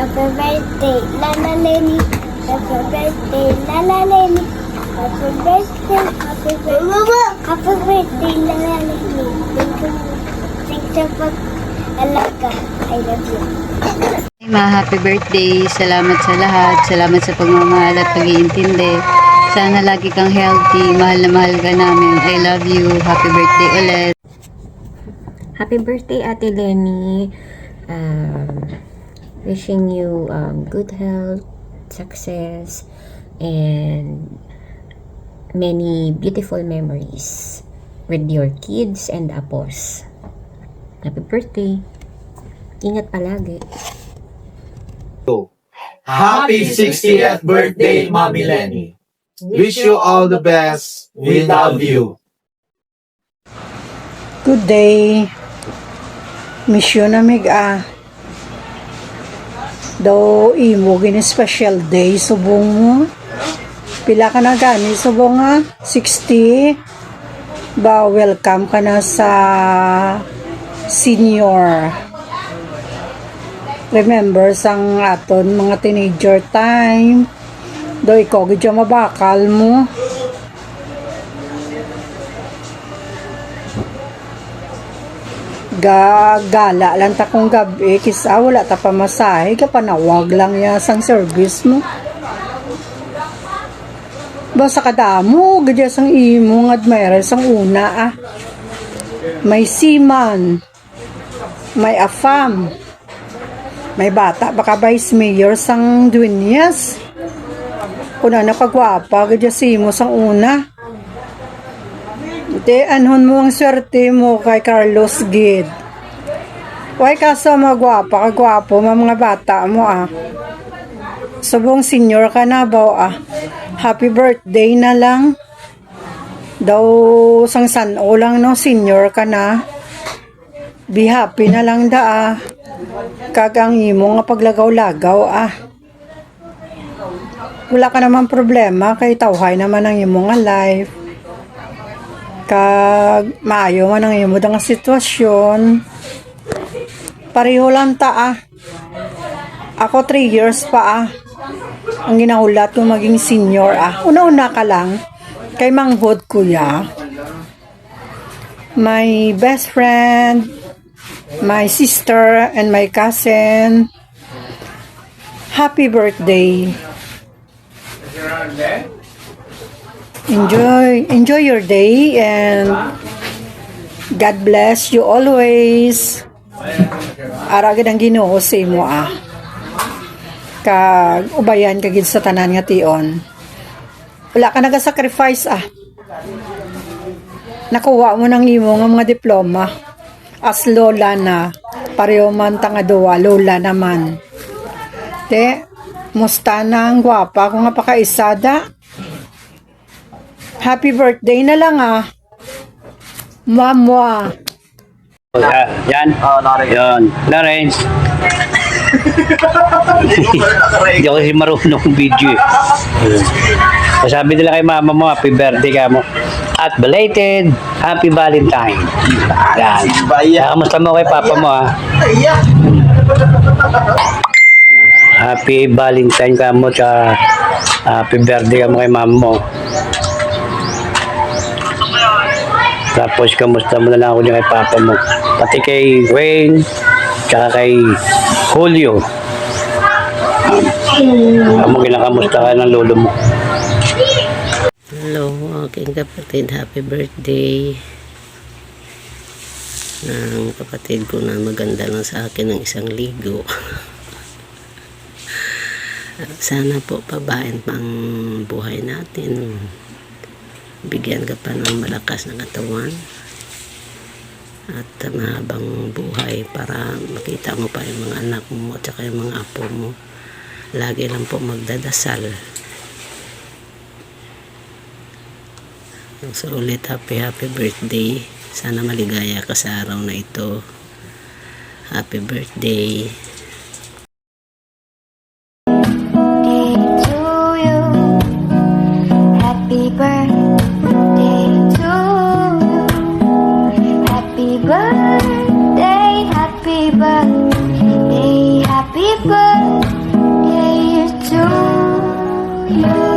Happy birthday, Lala Lenny. Happy birthday, Lala Lenny. Happy birthday, happy birthday. Happy birthday, Lala Lenny. Thank you for alaga. I love you. Happy birthday. Salamat sa lahat. Salamat sa pagmamahal at pag-iintindi. Sana lagi kang healthy. Mahal na mahal ka namin. I love you. Happy birthday ulit. Happy birthday, Ate Lenny. Wishing you good health, success, and many beautiful memories with your kids and apos. Happy birthday. Ingat palagi. Happy 60th birthday, Mommy Lenny. Wish you all the best. We love you. Good day. Mission amig daw imo gini special day subong mo. Pila ka na gani subong 60. Ba welcome ka na sa senior. Remember sang aton mga teenager time. Do ikaw gidya mabakal mo. Gagala lang ta kung gabi kisa wala ta pamasahe ka panawag lang ya sang service mo. Basta kadamo gidya sang imo admire sang una May seaman. May afam. May bata, baka vice mayor sang Dueñas. Kung ano kagwapa, gadya mo sang una. Ite, anhon mo ang swerte mo kay Carlos Gid. Huwag ka sa magwapa, kagwapo, mga bata mo Subong senior ka na ba Happy birthday na lang. Daw sang sano lang no, senior ka na. Be happy na lang kagang imo nga paglagaw-lagaw wala ka naman problema kay tawhay naman ang imo nga life kag maayo man ang imo nga sitwasyon pareho lang ako 3 years pa ang ginaulat ko maging senior una-una ka lang kay manghod kuya my best friend, my sister and my cousin, happy birthday. Enjoy your day and God bless you always. Aragid ang Ginoo sa imo kag ubayan kagid sa tanan nga tion. Wala ka naga-sacrifice Nakuha mo ng imo nga mga diploma. As lola na, pareho man tanga duwa, lola naman. Musta na ang gwapa kung nga pakaisada. Happy birthday na lang Mamwa. Yan. Yan. Na-range. Hindi ako kasi marunong video Sabi nila kay mama mo, happy birthday ka mo. At belated, happy Valentine. Yan. Kamusta mo kay papa mo Happy Valentine ka mo sa happy birthday ka mo kay mama mo. Tapos kamusta mo na lang ako kay papa mo. Pati kay Wayne, tsaka kay Julio. Kinakamusta ka ng lolo mo. Hello, aking kapatid, happy birthday. Ang kapatid ko na maganda lang sa akin ng 1 ligo. Sana po pabain pang buhay natin. Bigyan ka pa ng malakas na katawan at mahabang buhay para makita mo pa yung mga anak mo at saka yung mga apo mo. Lagi lang po magdadasal. So ulit happy birthday. Sana maligaya ka sa araw na ito. Happy birthday. Happy birthday to you. Happy birthday, happy birthday, happy birthday. you.